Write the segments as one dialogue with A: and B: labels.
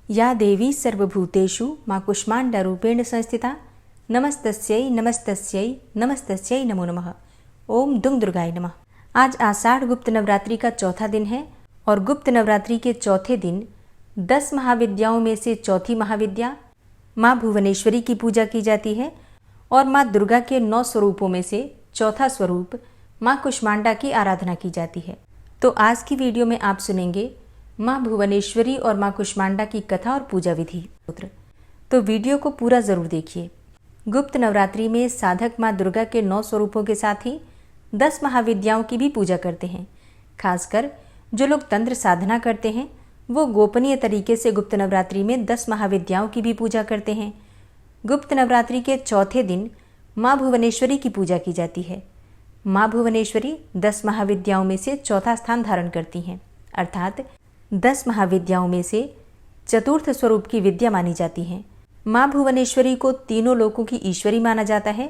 A: या देवी सर्वभूतेषु मां कुष्माण्डारूपेण संस्थिता नमस्तस्यै नमस्तस्यै नमस्तस्यै नमो नमः। ओम दुम दुर्गाय नमः। आज आषाढ़ गुप्त नवरात्रि का चौथा दिन है और गुप्त नवरात्रि के चौथे दिन 10 महाविद्याओं में से चौथी महाविद्या माँ भुवनेश्वरी की पूजा की जाती है और माँ दुर्गा के 9 स्वरूपों में से चौथा स्वरूप माँ कुष्मांडा की आराधना की जाती है। तो आज की वीडियो में आप सुनेंगे माँ भुवनेश्वरी और माँ कुष्मांडा की कथा और पूजा विधि। तो वीडियो को पूरा जरूर देखिए। गुप्त नवरात्रि में साधक माँ दुर्गा के 9 स्वरूपों के साथ ही 10 महाविद्याओं की भी पूजा करते हैं। खासकर जो लोग तंत्र साधना करते हैं वो गोपनीय तरीके से गुप्त नवरात्रि में 10 महाविद्याओं की भी पूजा करते हैं। गुप्त नवरात्रि के चौथे दिन माँ भुवनेश्वरी की पूजा की जाती है। माँ भुवनेश्वरी 10 महाविद्याओं में से चौथा स्थान धारण करती हैं, अर्थात 10 महाविद्याओं में से चतुर्थ स्वरूप की विद्या मानी जाती हैं। माँ भुवनेश्वरी को तीनों लोकों की ईश्वरी माना जाता है।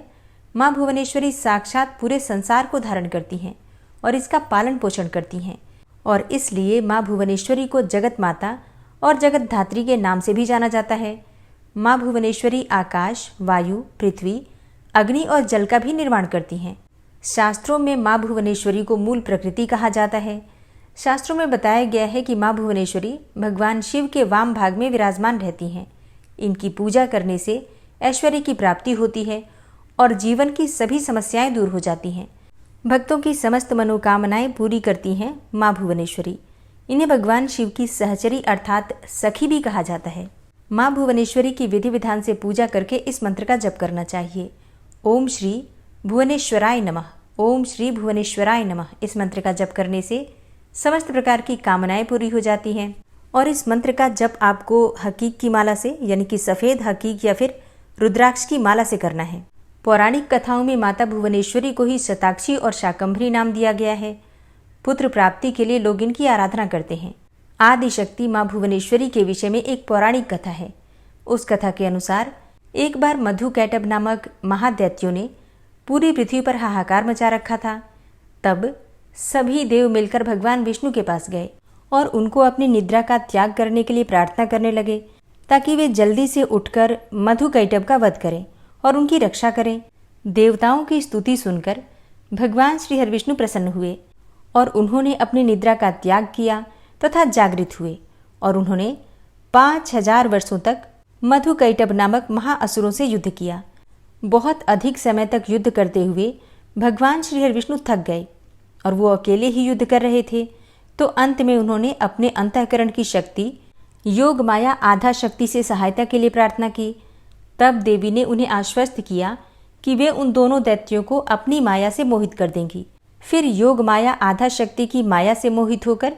A: माँ भुवनेश्वरी साक्षात पूरे संसार को धारण करती हैं और इसका पालन पोषण करती हैं और इसलिए माँ भुवनेश्वरी को जगत माता और जगत धात्री के नाम से भी जाना जाता है। माँ भुवनेश्वरी आकाश, वायु, पृथ्वी, अग्नि और जल का भी निर्माण करती हैं। शास्त्रों में माँ भुवनेश्वरी को मूल प्रकृति कहा जाता है। शास्त्रों में बताया गया है कि माँ भुवनेश्वरी भगवान शिव के वाम भाग में विराजमान रहती हैं। इनकी पूजा करने से ऐश्वर्य की प्राप्ति होती है और जीवन की सभी समस्याएं दूर हो जाती हैं। भक्तों की समस्त मनोकामनाएं पूरी करती हैं माँ भुवनेश्वरी। इन्हें भगवान शिव की सहचरी अर्थात सखी भी कहा जाता है। माँ भुवनेश्वरी की विधि विधान से पूजा करके इस मंत्र का जप करना चाहिए। ओम श्री भुवनेश्वराय नमः, ओम श्री भुवनेश्वराय नमः। इस मंत्र का जप करने से समस्त प्रकार की कामनाएं पूरी हो जाती हैं। और इस मंत्र का जप आपको हकीक की माला से यानी कि सफ़ेद हकीक या फिर रुद्राक्ष की माला से करना है। पौराणिक कथाओं में माता भुवनेश्वरी को ही शताक्षी और शाकंभरी नाम दिया गया है। पुत्र प्राप्ति के लिए लोग इनकी आराधना करते हैं। आदि शक्ति माँ भुवनेश्वरी के विषय में एक पौराणिक कथा है। उस कथा के अनुसार एक बार मधुकैटभ नामक महादैत्यों ने पूरी पृथ्वी पर हाहाकार मचा रखा था। तब सभी देव मिलकर भगवान विष्णु के पास गए और उनको अपनी निद्रा का त्याग करने के लिए प्रार्थना करने लगे ताकि वे जल्दी से उठकर मधुकैटभ का वध करें और उनकी रक्षा करें। देवताओं की स्तुति सुनकर भगवान श्री हरिविष्णु प्रसन्न हुए और उन्होंने अपनी निद्रा का त्याग किया तथा जागृत हुए और उन्होंने 5000 वर्षों तक मधुकैटभ नामक महाअसुरों से युद्ध किया। बहुत अधिक समय तक युद्ध करते हुए भगवान श्री हरिविष्णु थक गए और वो अकेले ही युद्ध कर रहे थे। तो अंत में उन्होंने अपने अंतःकरण की शक्ति योग माया आधा शक्ति से सहायता के लिए प्रार्थना की। तब देवी ने उन्हें आश्वस्त किया कि वे उन दोनों दैत्यों को अपनी माया से मोहित कर देंगी। फिर योग माया आधा शक्ति की माया से मोहित होकर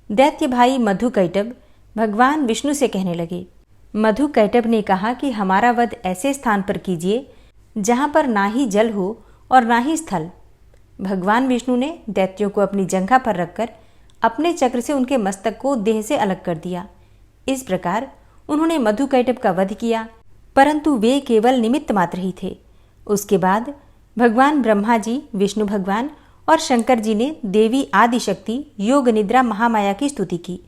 A: दैत्य भाई मधुकैटभ भगवान विष्णु से कहने लगे। मधुकैटभ ने कहा कि हमारा वध ऐसे स्थान पर कीजिए जहाँ पर ना ही जल हो और ना ही स्थल। भगवान विष्णु ने दैत्यों को अपनी जंघा पर रखकर अपने चक्र से उनके मस्तक को देह से अलग कर दिया। इस प्रकार उन्होंने मधुकैटभ का वध किया, परंतु वे केवल निमित्त मात्र ही थे। उसके बाद भगवान ब्रह्मा जी, विष्णु भगवान और शंकर जी ने देवी आदिशक्ति योग निद्रा महामाया की स्तुति की,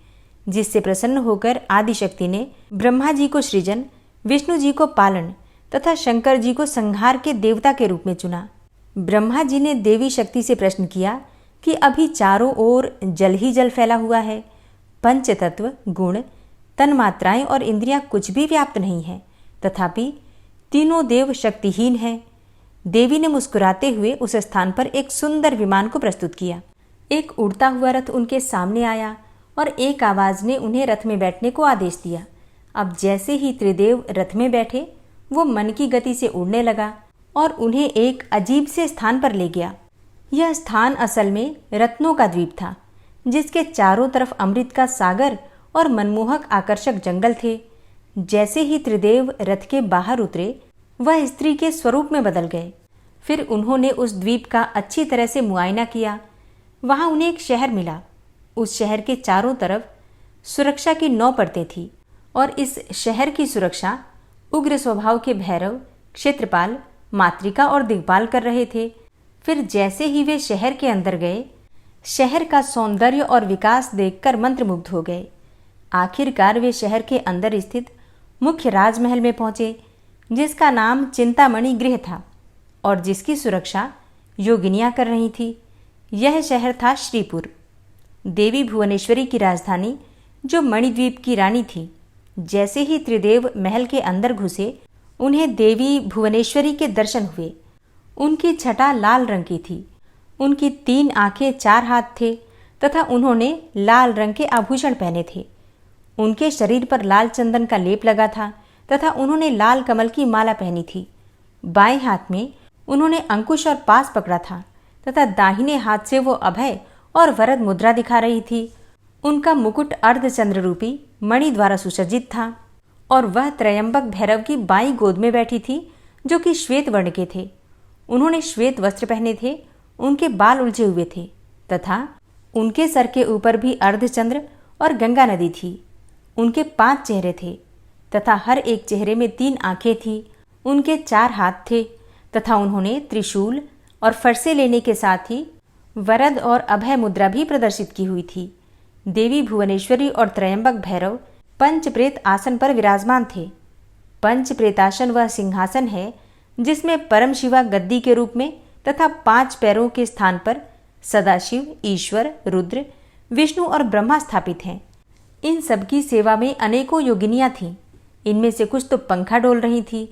A: जिससे प्रसन्न होकर आदिशक्ति ने ब्रह्मा जी को सृजन, विष्णु जी को पालन तथा शंकर जी को संहार के देवता के रूप में चुना। ब्रह्मा जी ने देवी शक्ति से प्रश्न किया कि अभी चारों ओर जल ही जल फैला हुआ है, पंचतत्व, गुण, तन्मात्राएं और इंद्रियां कुछ भी व्याप्त नहीं है, तथापि तीनों देव शक्तिहीन हैं। देवी ने मुस्कुराते हुए उस स्थान पर एक सुंदर विमान को प्रस्तुत किया। एक उड़ता हुआ रथ उनके सामने आया और एक आवाज ने उन्हें रथ में बैठने को आदेश दिया। अब जैसे ही त्रिदेव रथ में बैठे वो मन की गति से उड़ने लगा और उन्हें एक अजीब से स्थान पर ले गया। यह स्थान असल में रत्नों का द्वीप था, जिसके चारों तरफ अमृत का सागर और मनमोहक आकर्षक जंगल थे। जैसे ही त्रिदेव रथ के बाहर उतरे वह स्त्री के स्वरूप में बदल गए। फिर उन्होंने उस द्वीप का अच्छी तरह से मुआयना किया। वहां उन्हें एक शहर मिला। उस शहर के चारों तरफ सुरक्षा की 9 परतें थी और इस शहर की सुरक्षा उग्र स्वभाव के भैरव, क्षेत्रपाल, मातृका और दिग्पाल कर रहे थे। फिर जैसे ही वे शहर के अंदर गए, शहर का सौंदर्य और विकास देखकर मंत्रमुग्ध हो गए। आखिरकार वे शहर के अंदर स्थित मुख्य राजमहल में पहुंचे, जिसका नाम चिंतामणि गृह था और जिसकी सुरक्षा योगिनियां कर रही थी। यह शहर था श्रीपुर। देवी भुवनेश्वरी की राजधानी, जो मणिद्वीप की रानी थी। जैसे ही त्रिदेव महल के अंदर घुसे, उन्हें देवी भुवनेश्वरी के दर्शन हुए। उनकी छटा लाल रंग की थी, उनकी 3 आंखें 4 हाथ थे तथा उन्होंने लाल रंग के आभूषण पहने थे। उनके शरीर पर लाल चंदन का लेप लगा था तथा उन्होंने लाल कमल की माला पहनी थी। बाएं हाथ में उन्होंने अंकुश और पास पकड़ा था तथा दाहिने हाथ से वो अभय और वरद मुद्रा दिखा रही थी। उनका मुकुट अर्धचंद्र रूपी मणि द्वारा सुसज्जित था और वह त्रयंबक भैरव की बाईं गोद में बैठी थी, जो कि श्वेत वर्ण के थे। उन्होंने श्वेत वस्त्र पहने थे, उनके बाल उलझे हुए थे तथा उनके सर के ऊपर भी अर्धचंद्र और गंगा नदी थी। उनके 5 चेहरे थे तथा हर एक चेहरे में 3 आंखें थी। उनके 4 हाथ थे तथा उन्होंने त्रिशूल और फरसे लेने के साथ ही वरद और अभय मुद्रा भी प्रदर्शित की हुई थी। देवी भुवनेश्वरी और त्रयंबक भैरव पंचप्रेत आसन पर विराजमान थे। पंचप्रेतासन वह सिंहासन है जिसमें परम शिवा गद्दी के रूप में तथा 5 पैरों के स्थान पर सदाशिव, ईश्वर, रुद्र, विष्णु और ब्रह्मा स्थापित हैं। इन सबकी सेवा में अनेकों योगिनियां थीं। इनमें से कुछ तो पंखा डोल रही थी,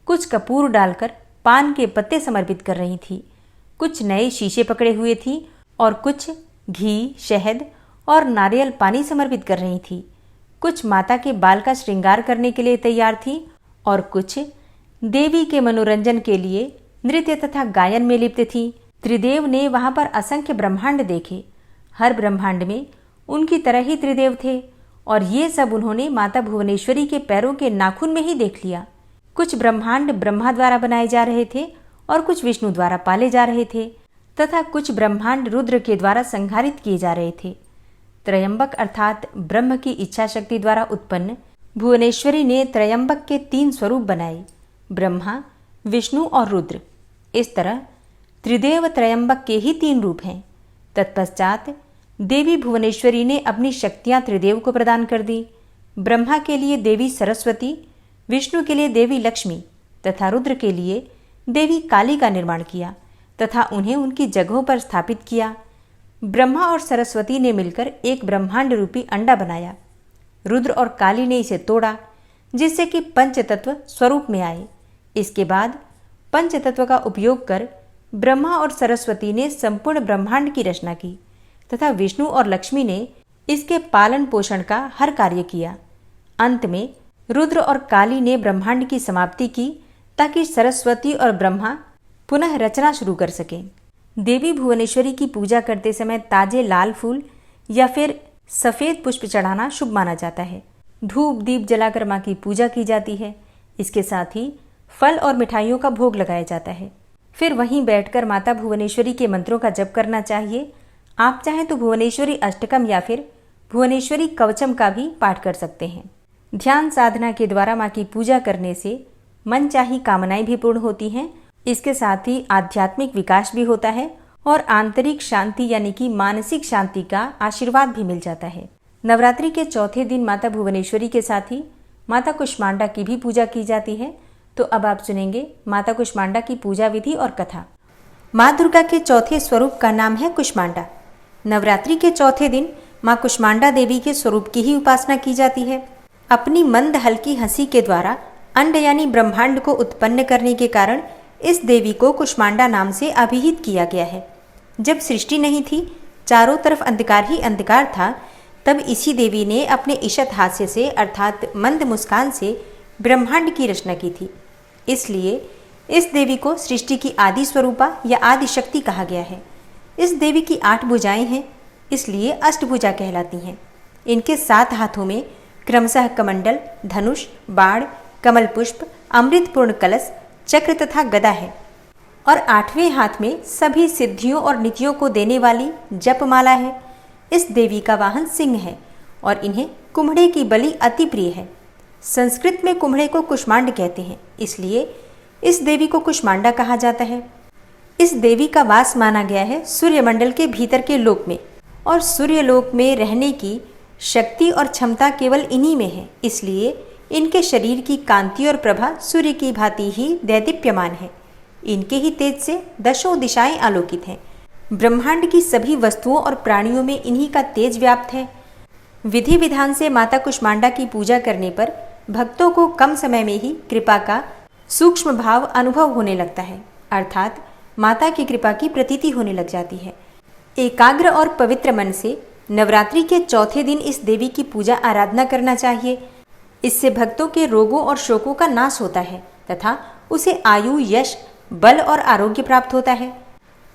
A: कुछ कपूर डालकर पान के पत्ते समर्पित कर रही थी, कुछ नए शीशे पकड़े हुए थी और कुछ घी, शहद और नारियल पानी समर्पित कर रही थी। कुछ माता के बाल का श्रृंगार करने के लिए तैयार थी और कुछ देवी के मनोरंजन के लिए नृत्य तथा गायन में लिप्त थी। त्रिदेव ने वहां पर असंख्य ब्रह्मांड देखे। हर ब्रह्मांड में उनकी तरह ही त्रिदेव थे और ये सब उन्होंने माता भुवनेश्वरी के पैरों के नाखून में ही देख लिया। कुछ ब्रह्मांड ब्रह्मा द्वारा बनाए जा रहे थे और कुछ विष्णु द्वारा पाले जा रहे थे तथा कुछ ब्रह्मांड रुद्र के द्वारा संहारित किए जा रहे थे। त्रयंबक अर्थात ब्रह्म की इच्छा शक्ति द्वारा उत्पन्न भुवनेश्वरी ने त्रयंबक के 3 स्वरूप बनाए, ब्रह्मा, विष्णु और रुद्र। इस तरह त्रिदेव त्रयंबक के ही 3 रूप हैं। तत्पश्चात देवी भुवनेश्वरी ने अपनी शक्तियां त्रिदेव को प्रदान कर दी। ब्रह्मा के लिए देवी सरस्वती, विष्णु के लिए देवी लक्ष्मी तथा रुद्र के लिए देवी काली का निर्माण किया तथा उन्हें उनकी जगहों पर स्थापित किया। ब्रह्मा और सरस्वती ने मिलकर एक ब्रह्मांड रूपी अंडा बनाया। रुद्र और काली ने इसे तोड़ा, जिससे कि पंचतत्व स्वरूप में आए। इसके बाद पंचतत्व का उपयोग कर ब्रह्मा और सरस्वती ने संपूर्ण ब्रह्मांड की रचना की तथा विष्णु और लक्ष्मी ने इसके पालन पोषण का हर कार्य किया। अंत में रुद्र और काली ने ब्रह्मांड की समाप्ति की ताकि सरस्वती और ब्रह्मा पुनः रचना शुरू कर सकें। देवी भुवनेश्वरी की पूजा करते समय ताजे लाल फूल या फिर सफ़ेद पुष्प चढ़ाना शुभ माना जाता है। धूप दीप जलाकर माँ की पूजा की जाती है। इसके साथ ही फल और मिठाइयों का भोग लगाया जाता है। फिर वहीं बैठकर माता भुवनेश्वरी के मंत्रों का जप करना चाहिए। आप चाहें तो भुवनेश्वरी अष्टकम या फिर भुवनेश्वरी कवचम का भी पाठ कर सकते हैं। ध्यान साधना के द्वारा माँ की पूजा करने से मनचाही कामनाएं भी पूर्ण होती हैं। इसके साथ ही आध्यात्मिक विकास भी होता है और आंतरिक शांति यानी कि मानसिक शांति का आशीर्वाद भी मिल जाता है। नवरात्रि के चौथे दिन माता भुवनेश्वरी के साथ ही माता कुष्मांडा की भी पूजा की जाती है। तो अब आप सुनेंगे माता कुष्मांडा की पूजा विधि और कथा। माँ दुर्गा के चौथे स्वरूप का नाम है कुष्मांडा। नवरात्रि के चौथे दिन माँ कुष्मांडा देवी के स्वरूप की ही उपासना की जाती है। अपनी मंद हल्की हंसी के द्वारा अंड यानी ब्रह्मांड को उत्पन्न करने के कारण इस देवी को कुष्मांडा नाम से अभिहित किया गया है। जब सृष्टि नहीं थी, चारों तरफ अंधकार ही अंधकार था, तब इसी देवी ने अपने ईशत हास्य से अर्थात मंद मुस्कान से ब्रह्मांड की रचना की थी। इसलिए इस देवी को सृष्टि की आदि स्वरूपा या आदि शक्ति कहा गया है। इस देवी की 8 भुजाएं हैं, इसलिए अष्टभुजा कहलाती हैं। इनके 7 हाथों में क्रमशः कमंडल, धनुष, बाण, कमल पुष्प, अमृतपूर्ण कलश, चक्र तथा गदा है और 8वें हाथ में सभी सिद्धियों और नीतियों को देने वाली जपमाला है। इस देवी का वाहन सिंह है और इन्हें कुम्हड़े की बलि अति प्रिय है। संस्कृत में कुम्हड़े को कुष्मांड कहते हैं, इसलिए इस देवी को कुष्मांडा कहा जाता है। इस देवी का वास माना गया है सूर्यमंडल के भीतर के लोक में और सूर्यलोक में रहने की शक्ति और क्षमता केवल इन्हीं में है, इसलिए इनके शरीर की कांति और प्रभा सूर्य की भांति ही दैदीप्यमान है। इनके ही तेज से दशों दिशाएं आलोकित हैं। ब्रह्मांड की सभी वस्तुओं और प्राणियों में इन्हीं का तेज व्याप्त है। विधि विधान से माता कुष्मांडा की पूजा करने पर भक्तों को कम समय में ही कृपा का सूक्ष्म भाव अनुभव होने लगता है, अर्थात माता की कृपा की प्रतीति होने लग जाती है। एकाग्र और पवित्र मन से नवरात्रि के चौथे दिन इस देवी की पूजा आराधना करना चाहिए। इससे भक्तों के रोगों और शोकों का नाश होता है तथा उसे आयु, यश, बल और आरोग्य प्राप्त होता है।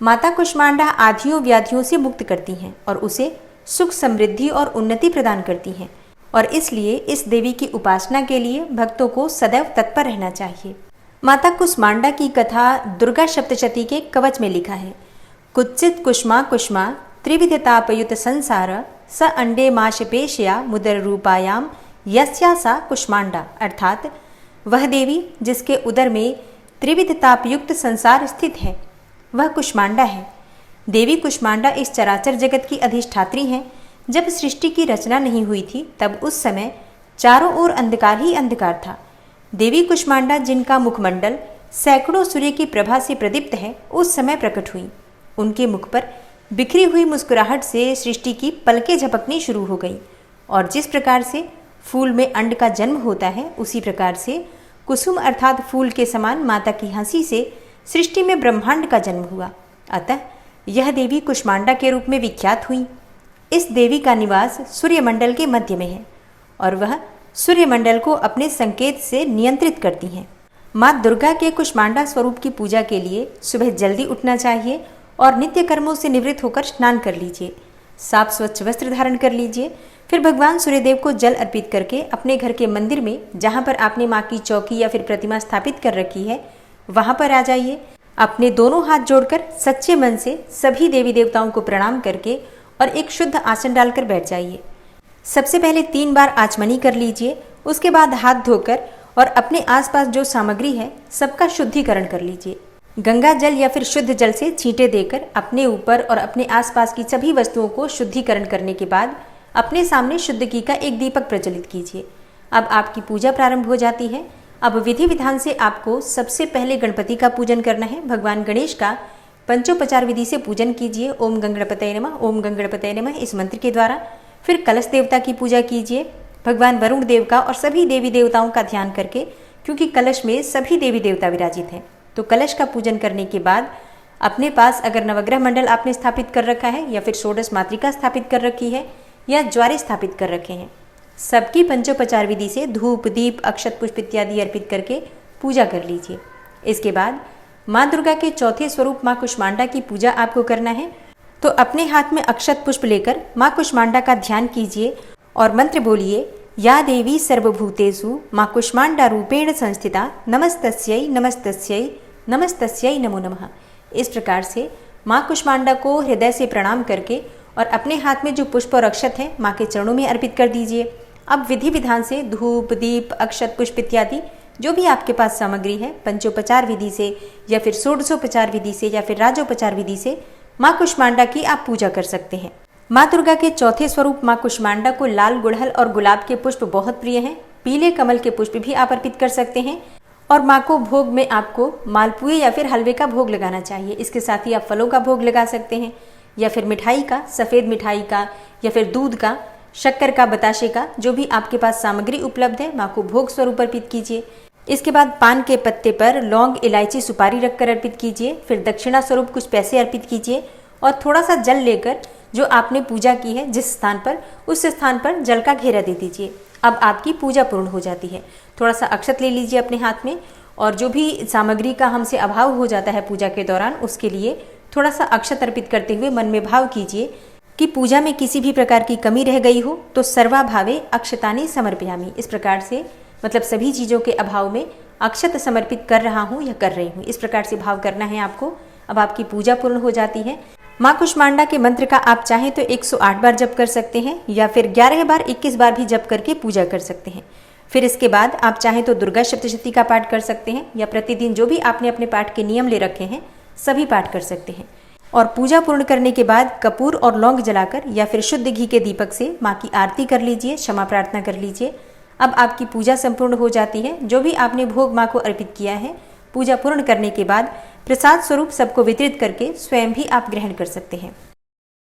A: माता कुष्मांडा आधियों व्याधियों से मुक्त करती हैं और उसे सुख, समृद्धि और उन्नति प्रदान करती हैं, और इसलिए इस देवी की उपासना के लिए भक्तों को सदैव तत्पर रहना चाहिए। माता कुष्मांडा की कथा दुर्गा सप्तशती के कवच में लिखा है। कुत्सित कुष्मा कुष्मा त्रिविधतापयुत संसार स अंडे माशपेशया मुदर रूपायाम यस्या सा कुष्मांडा, अर्थात वह देवी जिसके उदर में त्रिविधतापयुक्त संसार स्थित है वह कुष्मांडा है। देवी कुष्मांडा इस चराचर जगत की अधिष्ठात्री हैं। जब सृष्टि की रचना नहीं हुई थी तब उस समय चारों ओर अंधकार ही अंधकार था। देवी कुष्मांडा जिनका मुखमंडल सैकड़ों सूर्य की प्रभा से प्रदीप्त है उस समय प्रकट हुई। उनके मुख पर बिखरी हुई मुस्कुराहट से सृष्टि की पलकें झपकनी शुरू हो गई, और जिस प्रकार से फूल में अंड का जन्म होता है उसी प्रकार से कुसुम अर्थात फूल के समान माता की हंसी से सृष्टि में ब्रह्मांड का जन्म हुआ। अतः यह देवी कुष्मांडा के रूप में विख्यात हुई। इस देवी का निवास सूर्यमंडल के मध्य में है और वह सूर्यमंडल को अपने संकेत से नियंत्रित करती हैं। माँ दुर्गा के कुष्मांडा स्वरूप की पूजा के लिए सुबह जल्दी उठना चाहिए और नित्य कर्मों से निवृत्त होकर स्नान कर लीजिए। साफ स्वच्छ वस्त्र धारण कर लीजिए। फिर भगवान सूर्यदेव को जल अर्पित करके अपने घर के मंदिर में जहाँ पर आपने माँ की चौकी या फिर प्रतिमा स्थापित कर रखी है वहाँ पर आ जाइए। अपने दोनों हाथ जोड़कर सच्चे मन से सभी देवी देवताओं को प्रणाम करके और एक शुद्ध आसन डालकर बैठ जाइए। सबसे पहले 3 बार आचमनी कर लीजिए। उसके बाद हाथ धोकर और अपने आसपास जो सामग्री है सबका शुद्धिकरण कर लीजिए। गंगा जल या फिर शुद्ध जल से छींटे देकर अपने ऊपर और अपने आसपास की सभी वस्तुओं को शुद्धिकरण करने के बाद अपने सामने शुद्ध घी का एक दीपक प्रज्वलित कीजिए। अब आपकी पूजा प्रारंभ हो जाती है। अब विधि विधान से आपको सबसे पहले गणपति का पूजन करना है। भगवान गणेश का पंचोपचार विधि से पूजन कीजिए। ओम गंगणपतये नमः, ओम गंगणपतये नमः इस मंत्र के द्वारा। फिर कलश देवता की पूजा कीजिए। भगवान वरुण देव का और सभी देवी देवताओं का ध्यान करके, क्योंकि कलश में सभी देवी देवता विराजित हैं, तो कलश का पूजन करने के बाद अपने पास अगर नवग्रह मंडल आपने स्थापित कर रखा है या फिर षोडश मातृका स्थापित कर रखी है या ज्वारे स्थापित कर रखे हैं, सबकी पंचोपचार विधि से धूप, दीप, अक्षत, पुष्प इत्यादि अर्पित करके पूजा कर लीजिए। इसके बाद माँ दुर्गा के चौथे स्वरूप माँ कुष्मांडा की पूजा आपको करना है। तो अपने हाथ में अक्षत पुष्प लेकर माँ कुष्मांडा का ध्यान कीजिए और मंत्र बोलिए, या देवी सर्वभूतेषु माँ कुष्मांडा रूपेण संस्थिता नमस्तस्यै नमस्तस्यै नमस्तस्यै नमो नमः। इस प्रकार से माँ कुष्मांडा को हृदय से प्रणाम करके और अपने हाथ में जो पुष्प और अक्षत है माँ के चरणों में अर्पित कर दीजिए। अब विधि विधान से धूप, दीप, अक्षत, पुष्प इत्यादि जो भी आपके पास सामग्री है पंचोपचार विधि से या फिर षोडशोपचार विधि से या फिर राजोपचार विधि से माँ कुष्मांडा की आप पूजा कर सकते हैं। माँ दुर्गा के चौथे स्वरूप माँ कुष्मांडा को लाल गुड़हल और गुलाब के पुष्प बहुत प्रिय हैं। पीले कमल के पुष्प भी आप अर्पित कर सकते हैं। और माँ को भोग में आपको मालपुए या फिर हलवे का भोग लगाना चाहिए। इसके साथ ही आप फलों का भोग लगा सकते हैं या फिर मिठाई का, सफ़ेद मिठाई का या फिर दूध का, शक्कर का, बताशे का, जो भी आपके पास सामग्री उपलब्ध है माँ को भोग स्वरूप अर्पित कीजिए। इसके बाद पान के पत्ते पर लौंग, इलायची, सुपारी रखकर अर्पित कीजिए। फिर दक्षिणा स्वरूप कुछ पैसे अर्पित कीजिए और थोड़ा सा जल लेकर जो आपने पूजा की है जिस स्थान पर, उस स्थान पर जल का घेरा दे दीजिए। अब आपकी पूजा पूर्ण हो जाती है। थोड़ा सा अक्षत ले लीजिए अपने हाथ में और जो भी सामग्री का हमसे अभाव हो जाता है पूजा के दौरान, उसके लिए थोड़ा सा अक्षत अर्पित करते हुए मन में भाव कीजिए कि पूजा में किसी भी प्रकार की कमी रह गई हो तो सर्वाभावे अक्षतानि समर्पयामि। इस प्रकार से मतलब सभी चीज़ों के अभाव में अक्षत समर्पित कर रहा हूँ या कर रही हूँ, इस प्रकार से भाव करना है आपको। अब आपकी पूजा पूर्ण हो जाती है। माँ कुष्मांडा के मंत्र का आप चाहें तो 108 बार जप कर सकते हैं या फिर 11 बार 21 बार भी जप करके पूजा कर सकते हैं। फिर इसके बाद आप चाहें तो दुर्गा सप्तशती का पाठ कर सकते हैं या प्रतिदिन जो भी आपने अपने पाठ के नियम ले रखे हैं सभी पाठ कर सकते हैं। और पूजा पूर्ण करने के बाद कपूर और लौंग जलाकर या फिर शुद्ध घी के दीपक से माँ की आरती कर लीजिए, क्षमा प्रार्थना कर लीजिए। अब आपकी पूजा संपूर्ण हो जाती है। जो भी आपने भोग माँ को अर्पित किया है, पूजा पूर्ण करने के बाद प्रसाद स्वरूप सबको वितरित करके स्वयं भी आप ग्रहण कर सकते हैं।